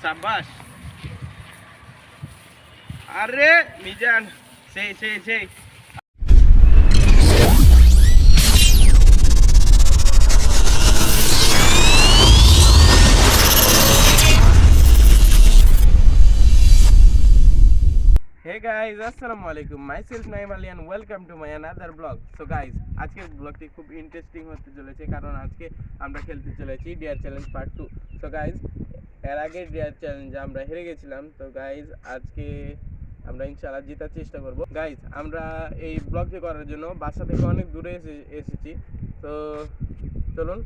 সাবাস। আরে মিজান, সেই সেই সেই। Hey guys, assalamu alaikum. Myself Naim Ali and welcome to my another vlog. So guys, আজকের ব্লগটি খুব ইন্টারেস্টিং হতে চলেছে কারণ আজকে আমরা খেলতে চলেছি dear challenge part 2। So guys, এর আগে ডিয়ার চ্যালেঞ্জে আমরা হেরে গেছিলাম। তো গাইজ, আজকে আমরা ইনশাআল্লাহ জেতার চেষ্টা করব। গাইজ, আমরা এই ব্লগটি করার জন্য বাসা থেকে অনেক দূরে এসেছি। তো চলুন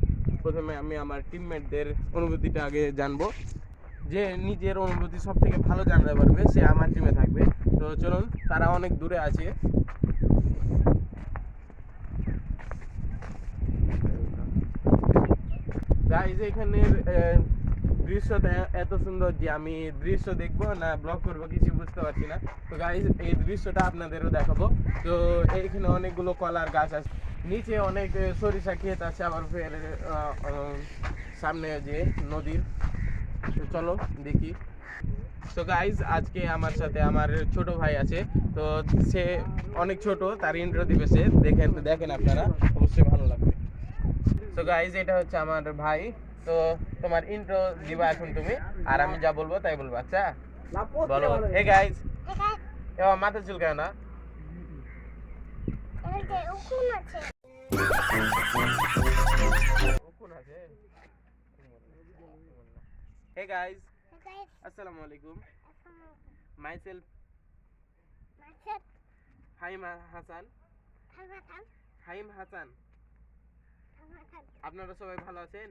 প্রথমে আমি আমার টিমমেটদের অনুভূতিটা আগে জানবো। যে নিজের অনুভূতি সব থেকে ভালো জানতে পারবে সে আমার টিমে থাকবে। তো চলুন, তারা অনেক দূরে আছে। গাইজ, এখানের দৃশ্যটা এত সুন্দর যে আমি দৃশ্য দেখবো না ব্লগ করবো কিছু বুঝতে পারছি না। তো গাইজ, এই দৃশ্যটা আপনাদেরও দেখাবো। তো এইখানে অনেকগুলো কলার গাছ আছে, নিচে অনেক সরিষা ক্ষেত আছে, আবার ফের সামনে যে নদীর। তো চলো দেখি। তো গাইজ, আজকে আমার সাথে আমার ছোট ভাই আছে। তো সে অনেক ছোট, তার ইন্ট্রো দিবে সে। দেখেন আপনারা, অবশ্যই ভালো লাগবে। তো গাইজ, এটা হচ্ছে আমার ভাই। তো তোমার ইন্ট্রো দিবা এখন তুমি, আর আমি যা বলবো তাই বলবো। আচ্ছা বলো। হে গাইজ, এবার মাথা চুলকায় না। Hey guys, assalamu alaikum. Myself Haim Hassan. আপনারা সবাই ভালো আছেন?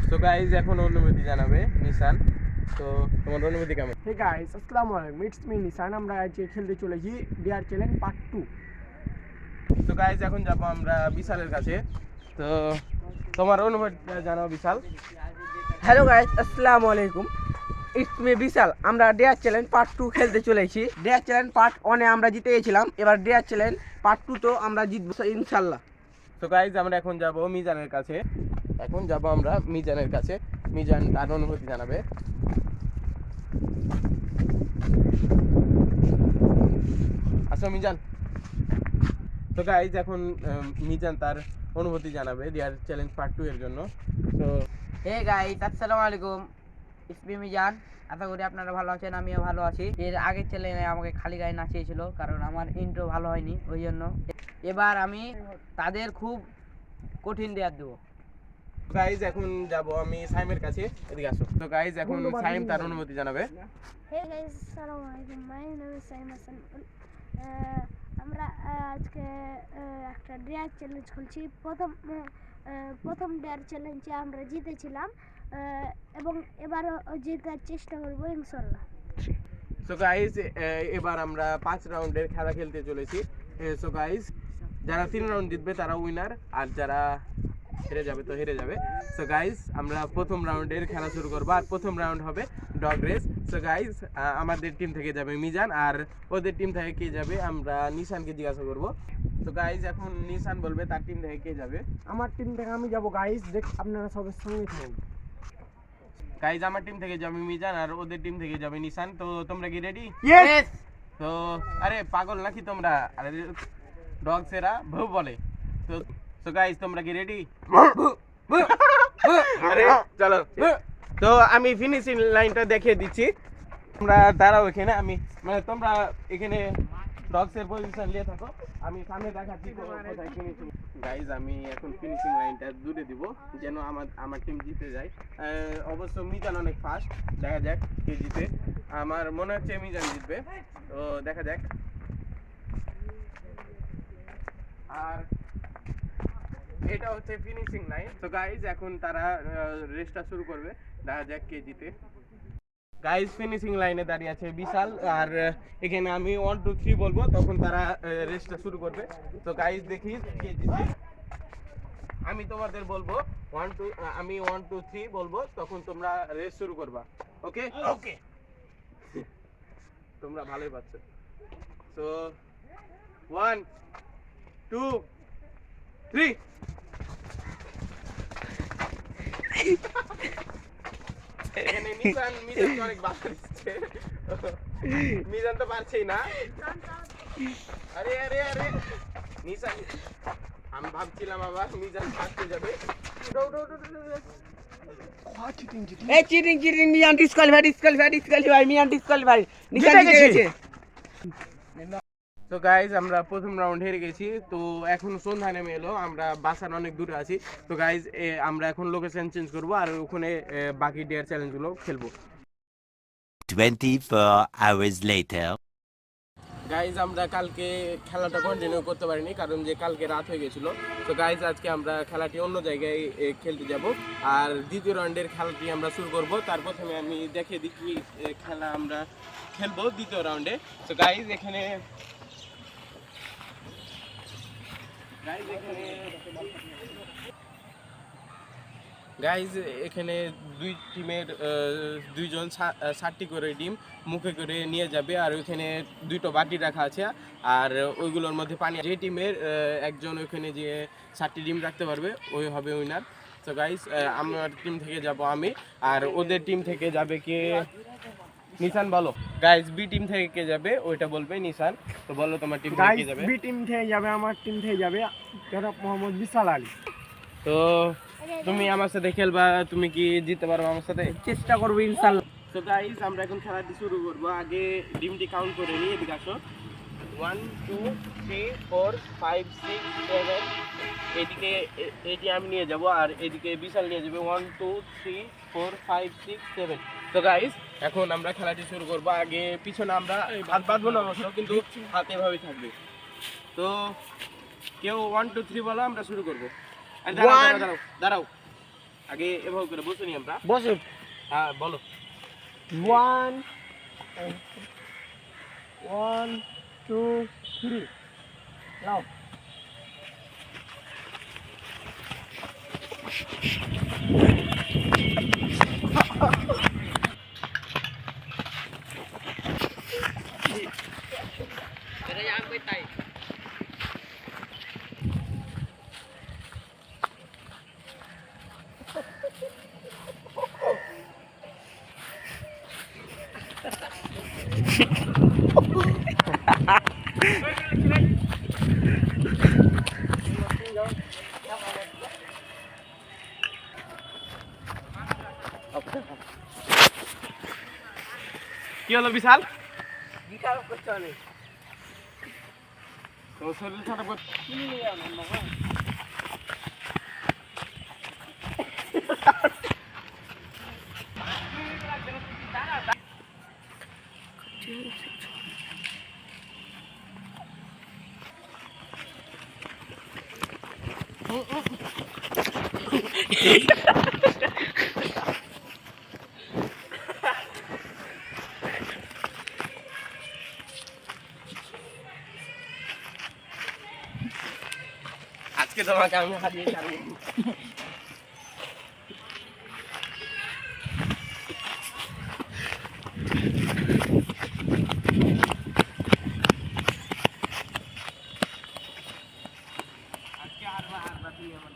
তো গাইজ, এখন অনুভূতি জানাবে নিশান। তো তোমার অনুভূতি কেমন? হে গাইস, আসসালামু আলাইকুম, ইটস মি নিশান। আমরা আজকে খেলতে চলেছি ডিয়ার চ্যালেঞ্জ পার্ট 2। তো গাইজ, এখন যাবো আমরা বিশালের কাছে। তো তোমার অনুভূতিটা জানাও বিশাল। হ্যালো গাইস, আসসালামু আলাইকুম, ইটস মি বিশাল। আমরা ডেয়ার চ্যালেঞ্জ পার্ট 2 খেলতে চলেছি। ডেয়ার চ্যালেঞ্জ পার্ট 1 আমরা জিতে গেছিলাম, এবার ডেয়ার চ্যালেঞ্জ পার্ট 2 তো আমরা জিতবো ইনশাল্লাহ। তো গাইজ, আমরা এখন যাব মিজানের কাছে। মিজান তার অনুভূতি জানাবে। আচ্ছা মিজান। তো গাইজ, এখন মিজান তার অনুভূতি জানাবে ডিয়ার চ্যালেঞ্জ পার্ট 2 এর জন্য। তো হে গাইস, আসসালামু আলাইকুম, ইটস মি মিজান। আশা করি আপনারা ভালো আছেন, আমিও ভালো আছি। এর আগের চ্যালেঞ্জে আমাকে খালি গায়ে নাচিয়েছিল কারণ আমার ইন্ট্রো ভালো হয়নি, ওই জন্য এবার আমি তাদের খুব কঠিন দেয়ার দেবো। গাইজ, এখন যাব আমি সাইমের কাছে। এদিকে আসো। তো গাইজ, এখন সাইম তার অনুভূতি জানাবে। হে গাইস, আসসালামু আলাইকুম, my name is Saim Hasan. আমরা আজকে একটা ডেয়ার চ্যালেঞ্জ খেলছি। প্রথম ডেয়ার চ্যালেঞ্জে আমরা জিতেছিলাম এবং এবারও জেতার চেষ্টা করবো ইনশাল্লাহ। সো গাইজ, এবার আমরা 5 রাউন্ডের খেলা খেলতে চলেছি। সো গাইজ, যারা 3 রাউন্ড জিতবে তারা উইনার, আর যারা হেরে যাবে তো হেরে যাবে। সো গাইজ, আমরা প্রথম রাউন্ডের খেলা শুরু করবো, আর প্রথম রাউন্ড হবে ডগ রেস। সো গাইজ, আমাদের টিম থেকে যাবে মিজান, আর ওদের টিম থেকে কে যাবে আমরা নিশানকে জিজ্ঞাসা করবো। তো গাইজ, এখন নিশান বলবে তার টিম থেকে কে যাবে। আমার টিম থেকে আমি যাব গাইস, দেখ আপনারা সবার সঙ্গে থাকুন। গাইজ, আমার টিম থেকে যাবে মিজান, আর ওদের টিম থেকে যাবে নিশান। তো তোমরা কি রেডি? ইয়েস। তো আরে পাগল নাকি তোমরা? আরে ডগ সেরা ভৌ বলে। তো তো গাইজ, তোমরা কি রেডি? আরে চলো। তো আমি ফিনিশিং লাইনটা দেখিয়ে দিচ্ছি, তোমরা দাঁড়াও এখানে। আমি মানে তোমরা এখানে ডগসের পজিশন নিয়ে থাকো, আমি সামনে দেখাচ্ছি কোথায় ফিনিশিং। গাইজ, আমি এখন ফিনিশিং লাইনটা দূরে দিব যেন আমার টিম জিতে যায়। অবশ্য মিজান অনেক ফাস্ট, দেখা যাক কে জিতে। আমার মনে হচ্ছে মিজান জিতবে, তো দেখা যাক। আর এটা হচ্ছে ফিনিশিং লাইন। তো গাইজ, এখন তারা রেসটা শুরু করবে, দেখা যাক কে জিতে। গাইজ, ফিনিশিং লাইনে দাঁড়িয়ে আছে বিশাল, আর এখানে আমি 1 2 3 বলবো, তখন তারা রেসটা শুরু করবে। তো গাইজ, দেখি কে জিতে। আমি তোমাদের বলবো 1 2, আমি 1 2 3 বলবো, তখন তোমরা রেস শুরু করবা। ওকে ওকে, তোমরা ভালোই পাচ্ছ। তো 1 2 3 এখানে মিজান তো অনেক বাধা দিচ্ছে। মিজান তো পারছেই না। আরে আরে আরে নিশান, আমি ভাবছিলাম আবার মিজান ফার্স্টে যাবে। উঠো, উঠো, উঠো, উঠো, উঠো। এই চিটিং চিটিং মিয়ান ডিসকালিফাই মিয়ান ডিসকালিফাই নিশান জিতে জিতে গেছি। গেছে। তো গাইজ আমরা প্রথম রাউন্ড হেরে গেছি, তো এখন সন্ধ্যা নেমে এলো, আমরা বাসার অনেক দূরে আছি। তো গাইজ আমরা এখন লোকেশন চেঞ্জ করবো আর ওখানে বাকি ডেয়ার চ্যালেঞ্জগুলো খেলবো। 24 hours later. গাইজ আমরা কালকে খেলাটা কন্টিনিউ করতে পারিনি, কারণ যে কালকে রাত হয়ে গেছিল। তো গাইজ আজকে আমরা খেলাটি অন্য জায়গায় খেলতে যাব, আর দ্বিতীয় রাউন্ডের খেলাটি আমরা শুরু করব। তার প্রথমে আমি দেখিয়ে দিই কি খেলা আমরা খেলবো দ্বিতীয় রাউন্ডে। তো গাইজ এখানে গাইজ এখানে দুই টিমের দুইজন 60টি করে ডিম মুখে করে নিয়ে যাবে, আর ওইখানে দুটো বাটি রাখা আছে, আর ওইগুলোর মধ্যে পানি। যে টিমের একজন ওইখানে যে 60টি ডিম রাখতে পারবে ওই হবে উইনার। তো গাইজ আমার টিম থেকে যাব আমি, আর ওদের টিম থেকে যাবে কে? নিশান বলো। গাইজ বি টিম থেকে কে যাবে ওইটা বলবে নিশান। তো বলো তোমার টিম থেকে গাইস কে যাবে? বি টিম থেকে যাবে, আমার টিম থেকে যাবে জনাব মোহাম্মদ বিশাল আলী। তো তুমি আমার সাথে খেলবা, তুমি কি জিততে পারবে আমার সাথে? চেষ্টা করব ইনশাআল্লাহ। তো গাইস আমরা এখন খেলাটি শুরু করব। আগে ডিমটি কাউন্ট করে নিই, এদিকে আসো। 1 2 3 4 5 6 7। এদিকে এটি আমি নিয়ে যাব, আর এদিকে বিশাল নিয়ে যাবে। 1 2 3 4 5 6 7। তো গাইস এখন আমরা খেলাটি শুরু করব। আগে পিছনে আমরা হাত বাঁধবো না অবশ্য, কিন্তু হাত এভাবেই থাকবে। তো কেউ 1 2 3 বলো, আমরা শুরু করব। আর দাঁড়াও দাঁড়াও, আগে এভাবে করে বসে নি আমরা। বসো। হ্যাঁ বলো। 1 2 3 যাও। কি হলো বিশাল? বিশাল করতে হবে। তো শরীর খারাপ আজকে তোমাকে আমি হারিয়ে ছাড়বো। আজকে হারবা তুমি আমার।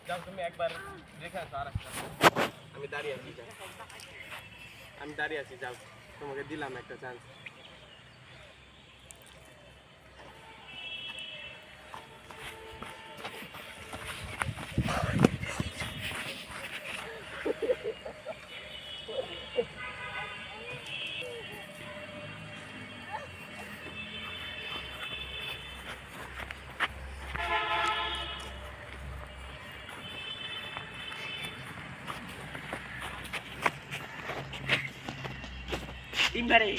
যাও তুমি একবার দেখে আসো আরেকটা। আমি দাঁড়িয়ে আছি, যাও। আমি দাঁড়িয়ে আছি, যাও। তোমাকে দিলাম একটা চান্স। ইমবারে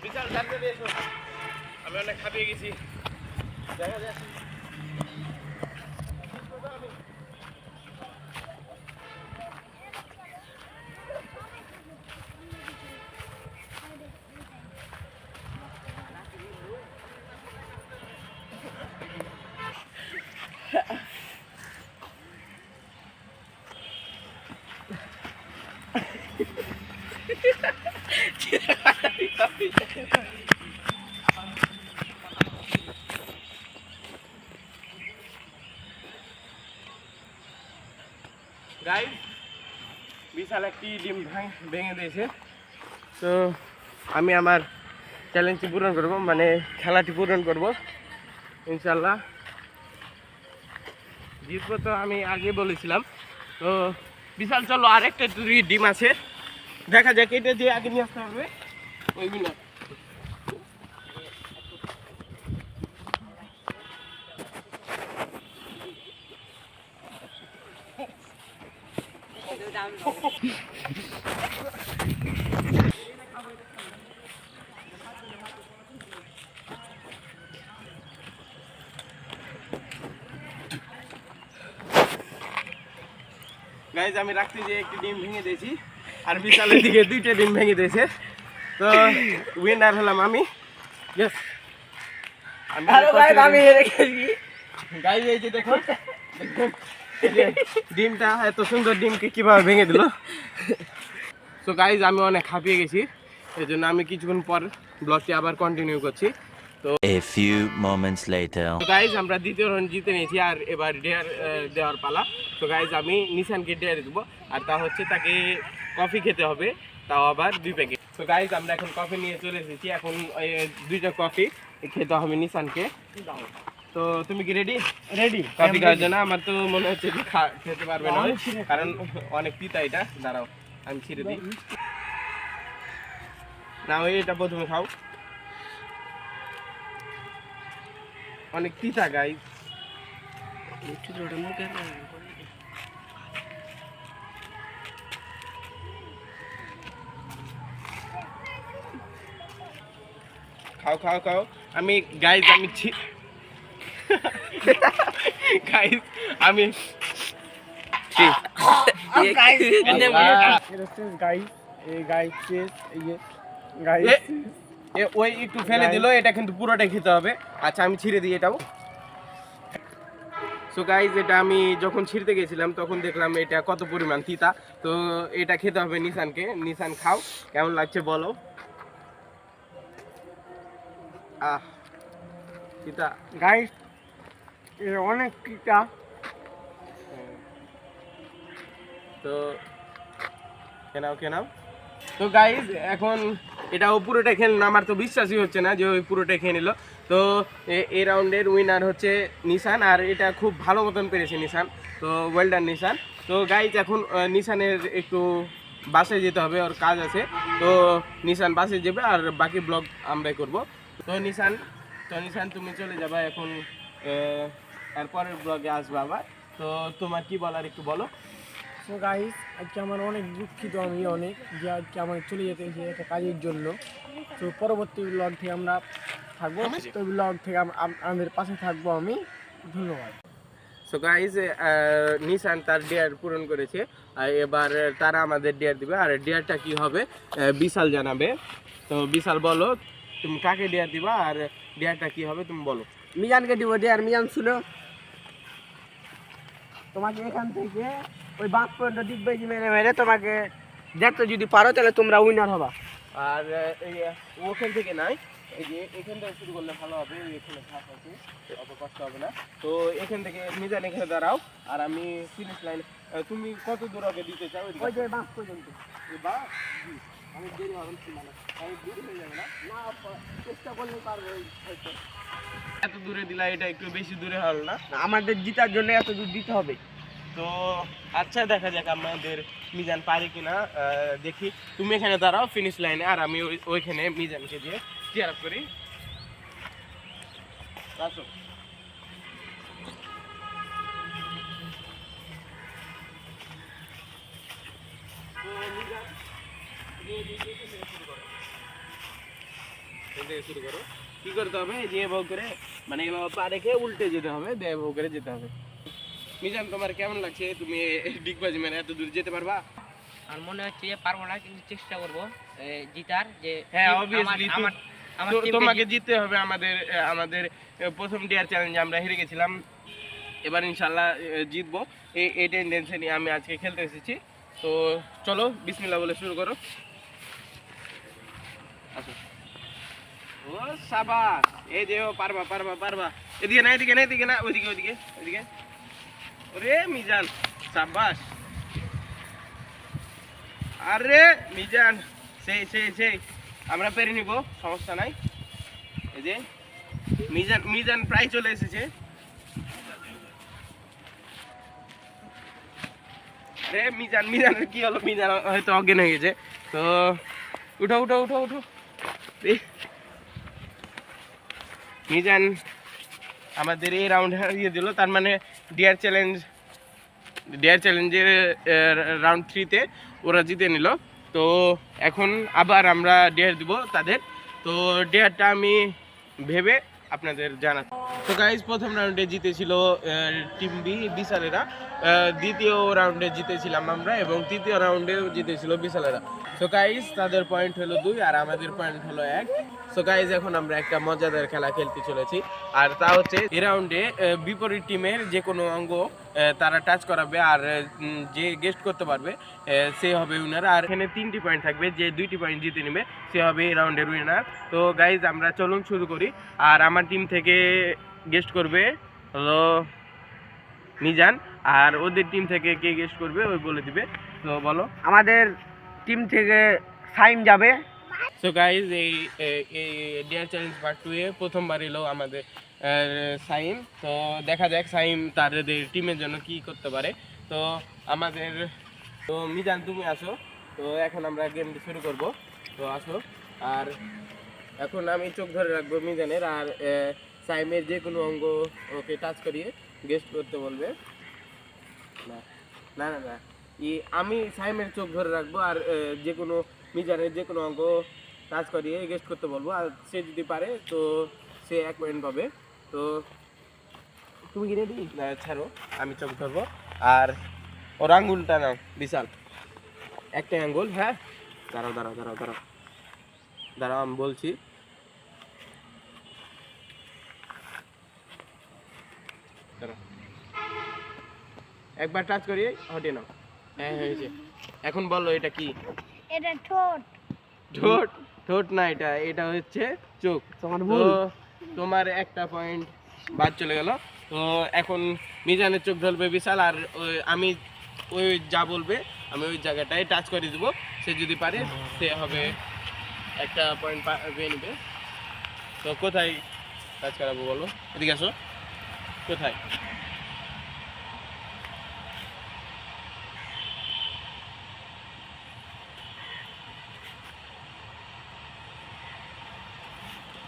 বিশাল সামনে দিয়ে এসো, আমি অনেক খাপিয়ে গেছি। দেখা যাচ্ছে গাইস, বিশাল একটি ডিম ভেঙে দিয়েছে। তো আমি আমার চ্যালেঞ্জটি পূরণ করব, মানে খেলাটি পূরণ করব ইনশাল্লাহ। জিতবো তো আমি আগে বলেছিলাম। তো বিশাল চলো, আরেকটা ডিম আছে, দেখা যাক এটা যে আগে নিয়ে আসতে হবে ওইগুলো। গাইজ, আমি রাখতে যে একটি ডিম ভেঙে দিয়েছি, আর বিশালের দিকে 2টা ডিম ভেঙে দিয়েছে। তো উইনার হলাম আমি। ইয়েস, আমি হেরে গেছি। গাইজ এই যে দেখুন, ডিমটা এত সুন্দর ডিমকে কিভাবে ভেঙে দিল। তো গাইজ, আমি অনেক হাঁপিয়ে গেছি, এই জন্য আমি কিছুক্ষণ পর ব্লগটি আবার কন্টিনিউ করছি। তো A few moments later. Guys, আমরা দ্বিতীয় রাউন্ড জিতে নিয়েছি, আর এবার ডেয়ার দেওয়ার পালা। তো গাইজ, আমি নিশানকে ডেয়ার দেবো, আর তা হচ্ছে তাকে কফি খেতে হবে, তাও আবার 2 প্যাকেট। তো গাইজ, আমরা এখন কফি নিয়ে চলে এসেছি, এখন 2টা কফি খেতে হবে নিশানকে। তো তুমি কি রেডি? রেডি কফি খাওয়ার জন্য? আমার তো মনে হচ্ছে যে খেতে পারবে না, কারণ অনেক তিতা এটা। দাঁড়াও, আমি ছিঁড়ে দিই। না, ওই এটা প্রথমে খাও, অনেক তিতা গাইজ। খাও খাও খাও। আমি গাইজ, আমি গাইজ, আমি ওই একটু ফেলে দিল, এটা কিন্তু পুরোটাই খেতে হবে। আচ্ছা, আমি ছিঁড়ে দিই এটাও। সো গাইজ, এটা আমি যখন ছিঁড়তে গেছিলাম তখন দেখলাম এটা কত পরিমাণ তিতা। তো এটা খেতে হবে নিশানকে। নিশান, খাও, কেমন লাগছে বলো। আহ, তিতা গাইস, অনেক তিতা। তো কেনাও। তো গাইজ, এখন এটাও পুরোটা খেয়ে নিল। আমার তো বিশ্বাসই হচ্ছে না যে ওই পুরোটা খেয়ে নিল। তো এই রাউন্ডের উইনার হচ্ছে নিশান, আর এটা খুব ভালো মতন পেরেছে নিশান। তো ওয়েল ডান নিশান। তো গাইজ, এখন নিশানের একটু বাসায় যেতে হবে, ওর কাজ আছে। তো নিশান বাসে যাবে, আর বাকি ব্লগ আমরাই করব। তো নিশান, তুমি চলে যাবা এখন, এরপরের ব্লগে আসবে আবার। তো তোমার কি বলার একটু বলো। সো গাইস, আজকে আমার অনেক দুঃখিত, আমি অনেক যে আজকে আমার চলে যেতে হয়েছে একটা কাজের জন্য। তো পরবর্তী ব্লগ থেকে আমরা থাকবো, তো ব্লগ থেকে আমাদের পাশে থাকবো আমি। ধন্যবাদ। সো গাইজ, নিশান তার ডেয়ার পূরণ করেছে, আর এবার তারা আমাদের ডেয়ার দিবে। আর ডেয়ারটা কি হবে বিশাল জানাবে। তো বিশাল, বলো তুমি কাকে ডেয়ার দিবা, আর ডেয়ারটা কি হবে তুমি বলো। মিজানকে দিব ডেয়ার। মিজান ছিল তোমাকে এখান থেকে ওই বাঁক পর্যন্ত ডিগবাজি মেরে মেরে তোমাকে দেখতে, যদি পারো তাহলে তোমরা উইনার হবা। আর এই ওখান থেকে নাই, এই যে এখান থেকে শুরু করলে ভালো হবে। এখানে ঘাস আছে, অত কষ্ট হবে না। তো এখান থেকে মিজান এখানে দাঁড়াও, আর আমি ফিনিশ লাইন। তুমি কত দূর আগে দিতে চাও? ওই যে বাঁক পর্যন্ত। আমি দেরি হবে না, আমি দেরি হয়ে যাবে না। না, চেষ্টা করলেই পারবো হয়তো। এত দূরে দিলা, এটা একটু বেশি দূরে হল না? আমাদের জিতার জন্য এত দূর দিতে হবে। তো আচ্ছা, দেখা যাক আমাদের মিজান পারে কিনা। দেখি, তুমি এখানে দাঁড়াও ফিনিশ লাইনে, আর আমি ওইখানে মিজানকে দিয়ে চেয়ার আপ করি। আসো। তো মিজান, তুমি এদিক থেকে শুরু করো। এদিক থেকে শুরু করো। কি করতে হবে, যে এভাবে করে মানে এভাবে পা রেখে উল্টে যেতে হবে, দিয়ে এভাবে করে যেতে হবে। মিজান, তোমার কেমন লাগছে? তুমি ডিগবাজি মানে এত দূর যেতে পারবা? আর মনে হচ্ছে যে পারবো না, কিন্তু চেষ্টা করবো জিতার। যে হ্যাঁ, team অবভিয়াসলি আমার তোমাকে জিততে হবে। আমাদের প্রথম ডিয়ার চ্যালেঞ্জে আমরা হেরে গেছিলাম, এবার ইনশাল্লাহ জিতবো। এই টেন্ডেন্সি নিয়ে আমি আজকে খেলতে এসেছি। তো চলো বিসমিল্লাহ বলে শুরু করো। আসো। ও সাবাস, এই যে ও পারবা পারবা পারবা। এদিকে না, এদিকে না, এদিকে না, ওইদিকে ওইদিকে ওইদিকে। ওরে মিজান, সাবাস। আরে মিজান, সেই সেই সেই, আমরা পেরে নিব, সমস্যা নাই। এই যে মিজান মিজান প্রায় চলে এসেছে। আরে মিজান, মিজানের কি হলো? মিজান হয়তো অজ্ঞান হয়ে গেছে। তো উঠো উঠো উঠো উঠো। মিজান আমাদের এই রাউন্ড হারিয়ে দিল, তার মানে ডিয়ার চ্যালেঞ্জের রাউন্ড 3-তে ওরা জিতে নিল। তো এখন আবার আমরা ডেয়ার দিব তাদের। তো ডেয়ারটা আমি ভেবে আপনাদের জানাচ্ছি। তো গাইজ, প্রথম রাউন্ডে জিতেছিল টিম বি বিশালেরা, দ্বিতীয় রাউন্ডে জিতেছিলাম আমরা, এবং তৃতীয় রাউন্ডেও জিতেছিল বিশালেরা। সো গাইজ, তাদের পয়েন্ট হলো 2 আর আমাদের পয়েন্ট হলো 1। সো গাইজ, এখন আমরা একটা মজাদার খেলা খেলতে চলেছি, আর তা হচ্ছে এই রাউন্ডে বিপরীত টিমের যে কোনো অঙ্গ তারা টাচ করাবে, আর যে গেস্ট করতে পারবে সে হবে উইনার। আর এখানে 3টি পয়েন্ট থাকবে, যে 2টি পয়েন্ট জিতে নেবে সে হবে এই রাউন্ডের উইনার। তো গাইজ, আমরা চলুন শুরু করি। আর আমার টিম থেকে গেস্ট করবে হলো মিজান, আর ওদের টিম থেকে কে গেস্ট করবে ওই বলে দিবে। তো বলো। আমাদের টিম থেকে সাইম যাবে। সো গাইজ, এই ডিয়ার চ্যালেঞ্জ পার্ট 2 এ প্রথমবার এলো আমাদের সাইম। তো দেখা যাক সাইম তাদের টিমের জন্য কি করতে পারে। তো আমাদের তো মিজান, তুমি আসো। তো এখন আমরা গেমটি শুরু করব। তো আসো। আর এখন আমি চোখ ধরে রাখবো মিজানের, আর সাইমের যে কোনো অঙ্গ ওকে টাচ করিয়ে গেস্ট করতে বলবে। না না না না, আমি সাইমের চোখ ধরে রাখবো, আর যে কোনো মিজানের যে কোনো অঙ্গ টাচ করিয়ে গেস্ট করতে বলবো, আর সে যদি পারে তো সে 1 পয়েন্ট পাবে। তো তুমি কি রেডি? ছাড়ো, আমি চোখ ধরবো। আর ওর আঙ্গুলটা নাও, বিশাল একটা আঙ্গুল। হ্যাঁ, দাঁড়াও দাঁড়াও দাঁড়াও দাঁড়াও দাঁড়াও, আমি বলছি। দাঁড়াও, একবার টাচ করিয়ে হটিয়ে নাও। হ্যাঁ, হয়েছে। এখন বলো এটা কি? এটা ঠোঁট। ঠোঁট? ঠোঁট না, এটা হচ্ছে চোখ। তোমার একটা পয়েন্ট বাদ চলে গেল। তো এখন মিজানের চোখ ধরবে বিশাল, আর আমি ওই যা বলবে আমি ওই জায়গাটায় টাচ করে দেবো। সে যদি পারে সে হবে একটা পয়েন্ট পেয়ে নেবে। তো কোথায় টাচ করাবো বলো? এদিকে আসো। কোথায়?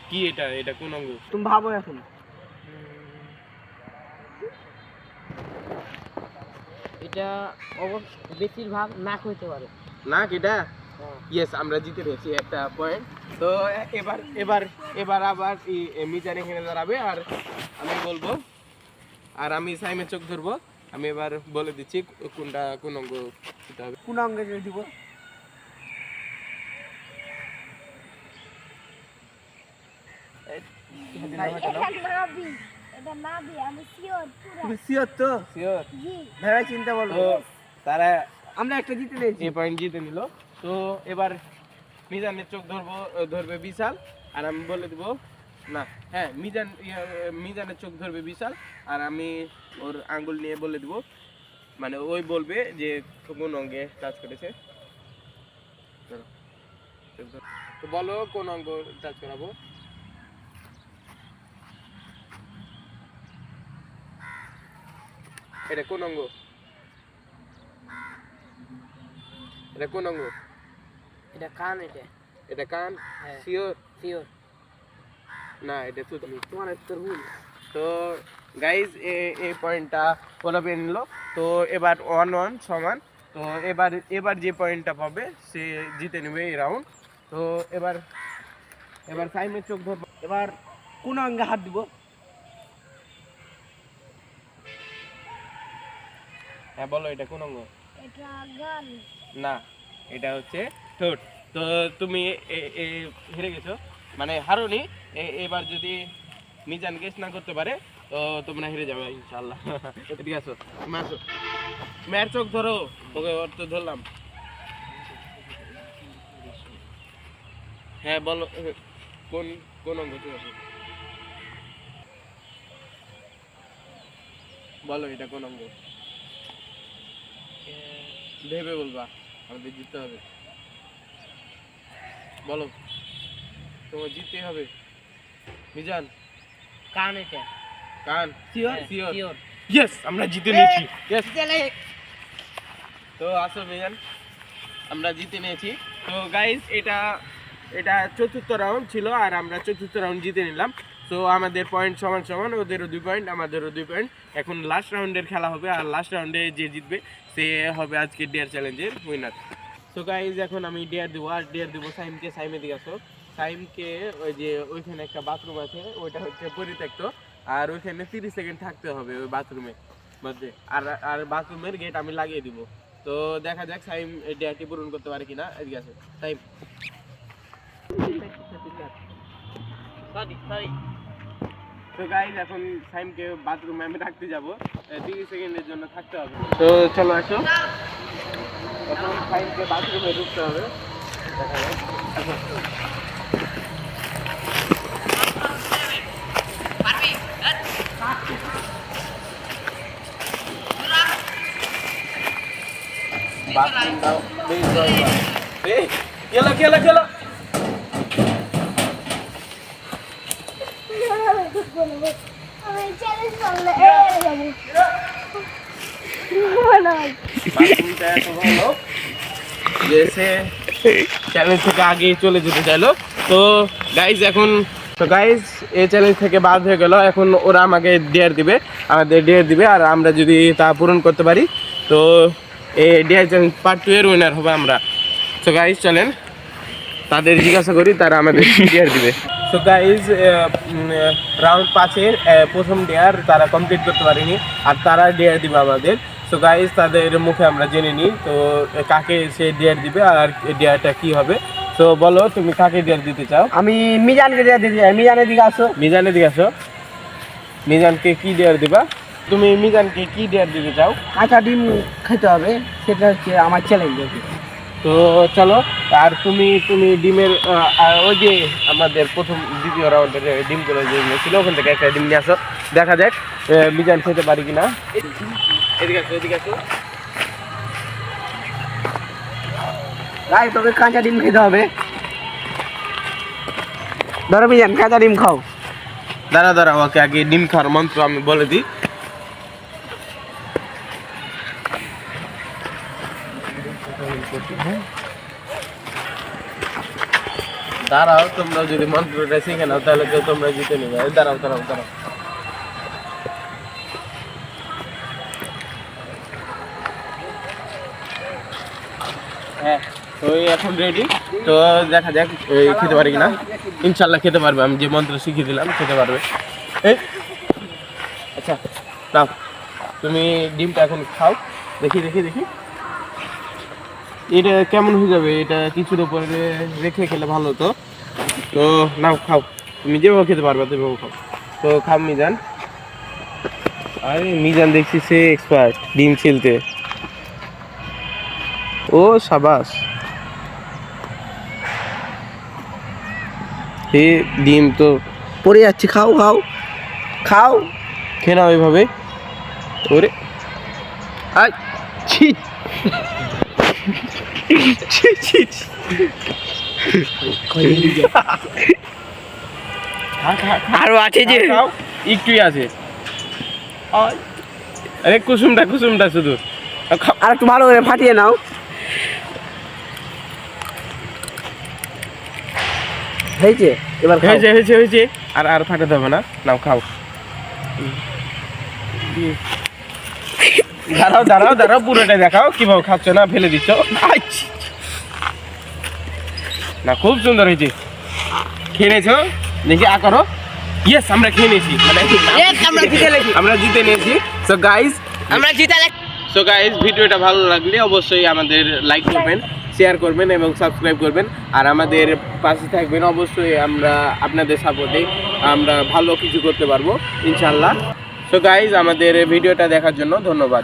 কি এটা কোন অঙ্গ? তুমি ভাবো এখন। এটা বেশিরভাগ নাক হইতে পারে। নাক? এটা ইয়েস, আমরা জিতে পেয়েছি একটা পয়েন্ট। তো এবার এবার এবার আবার মিজান এখানে দাঁড়াবে, আর আমি বলবো, আর আমি সাইমের চোখ ধরবো। আমি এবার বলে দিচ্ছি কোনটা কোন অঙ্গ দিতে হবে। কোন অঙ্গে দিব? এটা নাভি, আমি শিওর পুরো। তুমি শিওর তো? শিওর? জি ভেবে চিন্তা বলো। তো তারা আমরা একটা জিতে নিয়েছি। এই পয়েন্ট জিতে নিল। তো এবার মিজানের চোখ ধরবে বিশাল, আর আমি বলে দিব না। হ্যাঁ, মিজানের চোখ ধরবে বিশাল, আর আমি ওর আঙ্গুল নিয়ে বলে দিব, মানে ওই বলবে যে কোন অঙ্গে টাচ করেছে। ধরো, চোখ ধরো। তো বলো কোন অঙ্গ টাচ করাবো? এটা কোন অঙ্গ? এটা কোন অঙ্গ? এটা কান। এটা এটা কান? হ্যাঁ। শিওর? শিওর। না এটা চুতনি, তোমার উত্তর ভুল। তো গাইজ এই পয়েন্টটা ওরা পেয়ে নিল। তো এবার 1-1 সমান। তো এবার যে পয়েন্টটা পাবে সে জিতে নেবে এই রাউন্ড। তো এবার সাইমের চোখ ধরবো। এবার কোন অঙ্গে হাত দিব? হ্যাঁ বলো, এটা কোন অঙ্গ? এটা গাল। না, এটা হচ্ছে ঠোঁট। তো তুমি হেরে গেছো, মানে হারোনি। এবার যদি মিজান গেস না করতে পারে তো তোমরা হেরে যাবে ইনশাআল্লাহ। ঠিক আছে, তুমি আসো। মেয়ের চোখ ধরো, ওকে ওর তো ধরলাম। হ্যাঁ বলো, কোন কোন অঙ্গ? ঠিক আছে বলো, এটা কোন অঙ্গ? ভেবে বলবা, আমাদের জিততে হবে। বলো, তোমার জিততে হবে মিজান। কান এটা। কান? Sure sure? শিওর। ইয়েস, আমরা জিতে নিয়েছি। ইয়েস। তো আসো মিজান, আমরা জিতে নিয়েছি। তো গাইস এটা চতুর্থ রাউন্ড ছিল, আর আমরা চতুর্থ রাউন্ড জিতে নিলাম। তো আমাদের পয়েন্ট সমান সমান, ওদেরও 2 পয়েন্ট আমাদেরও 2 পয়েন্ট। এখন লাস্ট রাউন্ডের খেলা হবে, আর লাস্ট রাউন্ডে যে জিতবে সে হবে আজকে ডেয়ার চ্যালেঞ্জের উইনার। তো গাইজ এখন আমি ডেয়ার দেবো, আর ডেয়ার দেবো সাইমকে। সাইমের দিকে আসো। সাইমকে ওই যে ওইখানে একটা বাথরুম আছে, ওইটা হচ্ছে পরিত্যক্ত, আর ওইখানে 30 সেকেন্ড থাকতে হবে ওই বাথরুমে মধ্যে। আর বাথরুমের গেট আমি লাগিয়ে দিব। তো দেখা যাক সাইম এই ডেয়ারটি পূরণ করতে পারে কিনা। এদিকে আছে সাইম। তো গাইজ এখন সাইমকে বাথরুমে আমি রাখতে যাব, 30 সেকেন্ডের জন্য থাকতে হবে। তো চলো আসো, এখন সাইমকে বাথরুমে ঢুকতে হবে। দেখা যাক। আসো। বাথরুমটাও বেশ দরকার। এই খেলো খেলো খেলো। আমি চ্যালেঞ্জ করলে হেরে যাবো। বাথরুমটা এত ভালো যে সে চ্যালেঞ্জ থেকে আগে চলে যেতে চাইলো। তো গাইজ এই চ্যালেঞ্জ থেকে বাদ হয়ে গেল। এখন ওরা আমাকে ডেয়ার দিবে, আর আমরা যদি তা পূরণ করতে পারি তো এই ডেয়ার চ্যালেঞ্জ পার্ট 2 এর উইনার হবে আমরা। তো গাইজ চলেন তাদের জিজ্ঞাসা করি, তারা আমাদের ডেয়ার দিবে। তো গাইজ রাউন্ড 5 এর প্রথম ডেয়ার তারা কমপ্লিট করতে পারেনি, আর তারা ডেয়ার দিবে আমাদের। তো গাইজ তাদের মুখে আমরা জেনে নিই তো কাকে সে ডেয়ার দিবে, আর ডেয়ারটা কি হবে। তো বলো, তুমি কাকে ডেয়ার দিতে চাও? আমি মিজানকে দিয়ে দিতে চাই। মিজানের দিকে আসো। মিজানের দিকে আসো। মিজানকে কি ডেয়ার দিবা? তুমি মিজানকে কি ডেয়ার দিতে চাও? কাঁচা ডিম খেতে হবে, সেটা হচ্ছে আমার চ্যালেঞ্জ। তো চলো, আর তুমি ডিমের ওই যে আমাদের দ্বিতীয় রাউন্ডের ডিমগুলো যেগুলো ছিল ওখান থেকে একটা ডিম নিয়ে আসো। দেখা যাক মিজান খেতে পারি কিনা। এদিকে আসো। ভাই তোকে কাঁচা ডিম খেতে হবে। ধরো মিজান, কাঁচা ডিম খাও। দাঁড়া ওকে আগে ডিম খাওয়ার মন্ত্র আমি বলে দিই। দাঁড়াও, তোমরা যদি মন্ত্রটা শিখে নাও তাহলে তো তোমরা জিতে নেবে। দাঁড়াও। হ্যাঁ, তো এখন রেডি। তো দেখা যাক খেতে পারি কিনা। ইনশাল্লাহ খেতে পারবে, আমি যে মন্ত্র শিখিয়ে দিলাম খেতে পারবে। এই আচ্ছা নাও, তুমি ডিমটা এখন খাও। দেখি এটা কেমন হয়ে যাবে। এটা কিছুর উপরে রেখে খেলে ভালো হতো। তো নাও খাও, তুমি যেভাবে খেতে পারবে সেভাবে খাও। তো খাও মিজান। আরে মিজান দেখছি সে এক্সপার্ট ডিম ছিলতে। ও সাবাস। ডিম তো পড়ে যাচ্ছে, খাও খেয়ে নাও এইভাবে। ওরে আয় ছি। আরো আছে যে, একটুই আছে। আরে কুসুমটা শুধু আর একটু ভালো করে ফাটিয়ে নাও। হয়েছে এবার খাও। হয়েছে আর ফাটাতে হবে না, নাও খাও। দাঁড়াও পুরোটাই দেখাও কিভাবে খাচ্ছ, না ফেলে দিচ্ছ। না খুব সুন্দর হয়েছে, খেয়ে নিয়েছো দেখি করো। ইয়েস আমরা খেয়ে নিয়েছি, মানে আমরা জিতে নিয়েছি। সো গাইস ভিডিওটা ভালো লাগলে অবশ্যই আমাদের লাইক করবেন, শেয়ার করবেন এবং সাবস্ক্রাইব করবেন, আর আমাদের পাশে থাকবেন অবশ্যই। আমরা আপনাদের সাপোর্টে আমরা ভালো কিছু করতে পারবো ইনশাল্লাহ। সো গাইস আমাদের ভিডিওটা দেখার জন্য ধন্যবাদ।